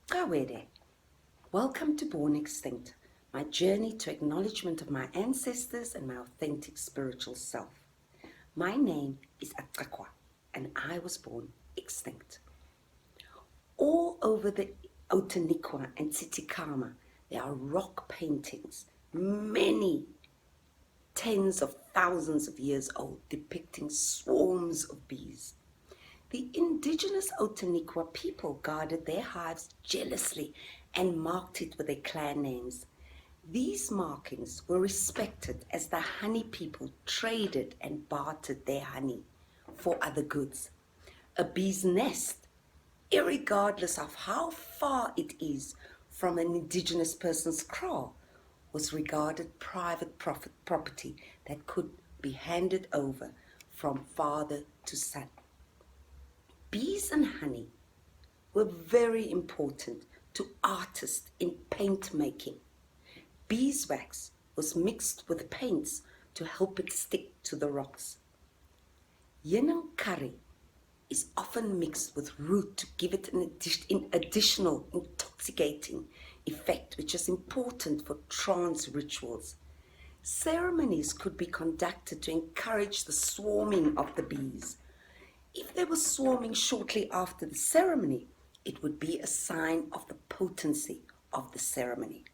Kawere. Welcome to Born Extinct, my journey to acknowledgement of my ancestors and my authentic spiritual self. My name is Akakwa, and I was born extinct. All over the Otanikwa and Tsitikama, there are rock paintings, many tens of thousands of years old, depicting swarms of bees. The indigenous Otanikwa people guarded their hives jealously and marked it with their clan names. These markings were respected as the honey people traded and bartered their honey for other goods. A bee's nest, irregardless of how far it is from an indigenous person's kraal, was regarded private property that could be handed over from father to son. Bees and honey were very important to artists in paint making. Beeswax was mixed with paints to help it stick to the rocks. Yenang curry is often mixed with root to give it an additional intoxicating effect, which is important for trance rituals. Ceremonies could be conducted to encourage the swarming of the bees. If they were swarming shortly after the ceremony, it would be a sign of the potency of the ceremony.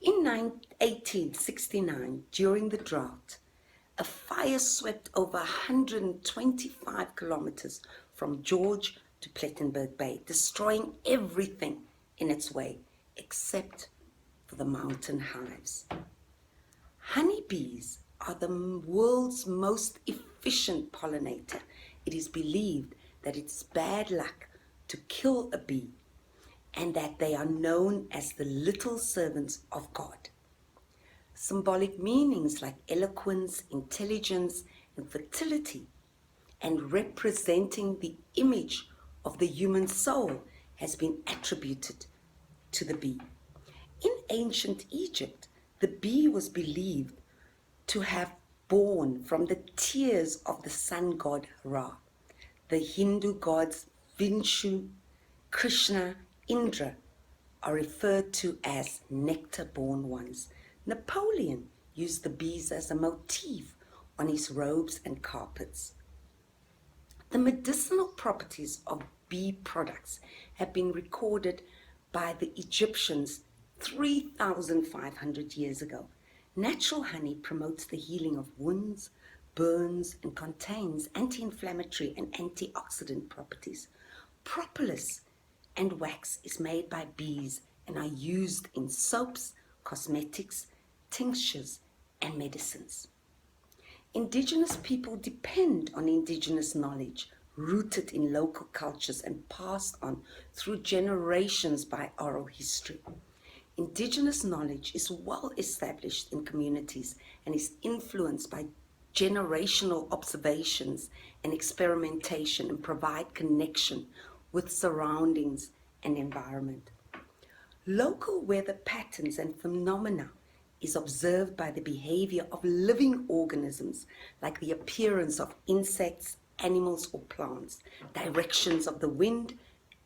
In 1869, during the drought, a fire swept over 125 kilometers from George to Plettenberg Bay, destroying everything in its way except for the mountain hives. Honeybees are the world's most efficient pollinator. It is believed that it's bad luck to kill a bee and that they are known as the little servants of God. Symbolic meanings like eloquence, intelligence, and fertility, and representing the image of the human soul has been attributed to the bee. In ancient Egypt, the bee was believed to have born from the tears of the sun god Ra. The Hindu gods Vishnu, Krishna, Indra are referred to as nectar-born ones. Napoleon used the bees as a motif on his robes and carpets. The medicinal properties of bee products have been recorded by the Egyptians 3,500 years ago. Natural honey promotes the healing of wounds, burns, and contains anti-inflammatory and antioxidant properties. Propolis and wax is made by bees and are used in soaps, cosmetics, tinctures, and medicines. Indigenous people depend on indigenous knowledge rooted in local cultures and passed on through generations by oral history. Indigenous knowledge is well established in communities and is influenced by generational observations and experimentation and provide connection with surroundings and environment. Local weather patterns and phenomena is observed by the behavior of living organisms, like the appearance of insects, animals, or plants, directions of the wind,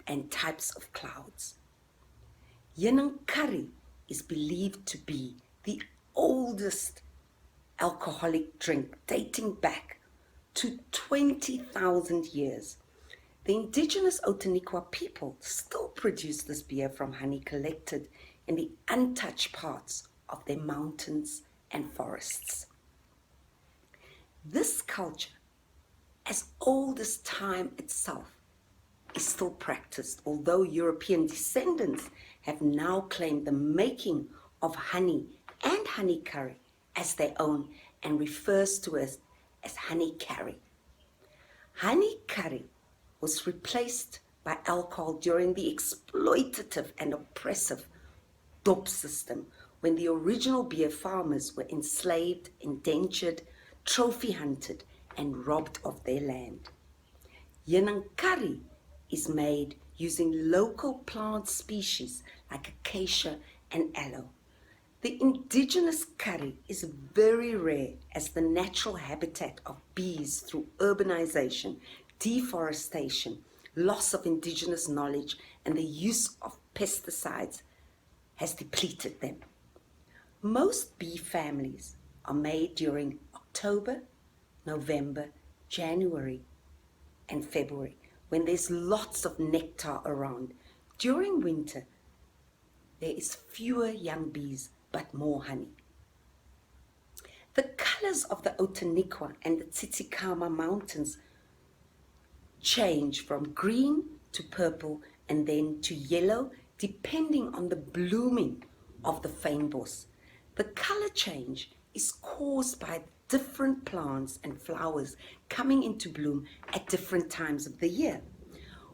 and types of clouds. Yenang is believed to be the oldest alcoholic drink, dating back to 20,000 years. The indigenous Otanikwa people still produce this beer from honey collected in the untouched parts of their mountains and forests. This culture, as old as time itself, is still practiced, although European descendants have now claimed the making of honey and honey curry as their own and refers to it as honey curry. Honey curry was replaced by alcohol during the exploitative and oppressive dop system, when the original beer farmers were enslaved, indentured, trophy hunted, and robbed of their land. Yenang curry is made using local plant species like acacia and aloe. The indigenous curry is very rare as the natural habitat of bees through urbanization, deforestation, loss of indigenous knowledge, and the use of pesticides has depleted them. Most bee families are made during October, November, January, and February, when there's lots of nectar around. During winter, there is fewer young bees, but more honey. The colors of the Outeniqua and the Titicaca mountains change from green to purple and then to yellow, depending on the blooming of the fynbos. The color change is caused by different plants and flowers coming into bloom at different times of the year.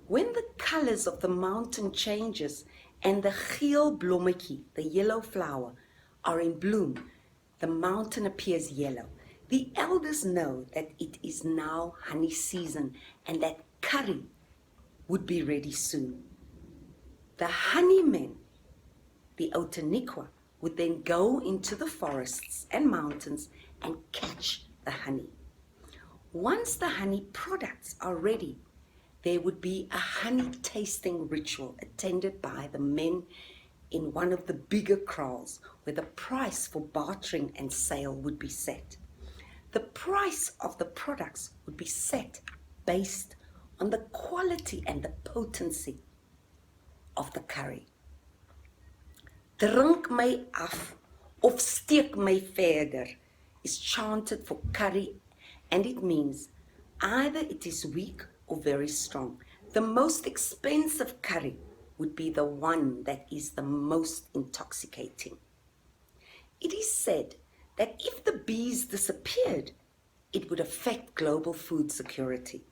When the colors of the mountain changes and the geel blommetjie, the yellow flower, are in bloom, the mountain appears yellow. The elders know that it is now honey season and that curry would be ready soon. The honeymen, the Outeniqua, would then go into the forests and mountains and catch the honey. Once the honey products are ready, there would be a honey tasting ritual attended by the men in one of the bigger kraals, where the price for bartering and sale would be set. The price of the products would be set based on the quality and the potency of the curry. Drink my af of steek my verder is chanted for curry, and it means either it is weak or very strong. The most expensive curry would be the one that is the most intoxicating. It is said that if the bees disappeared, it would affect global food security.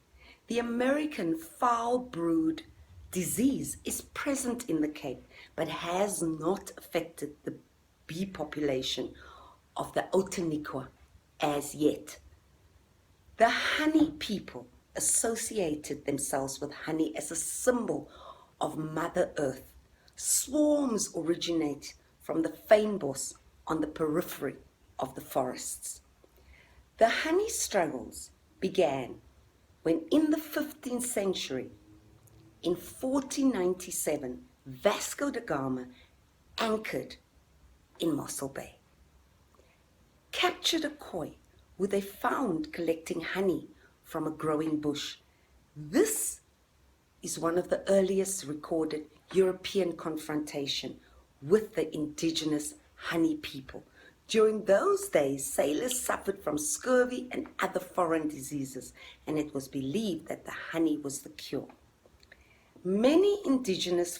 The American foul brood disease is present in the Cape, but has not affected the bee population of the Outeniqua as yet. The honey people associated themselves with honey as a symbol of Mother Earth. Swarms originate from the fynbos on the periphery of the forests. The honey struggles began when in the 15th century, in 1497, Vasco da Gama anchored in Mossel Bay, captured a koi who they found collecting honey from a growing bush. This is one of the earliest recorded European confrontation with the indigenous honey people. During those days, sailors suffered from scurvy and other foreign diseases, and it was believed that the honey was the cure. Many indigenous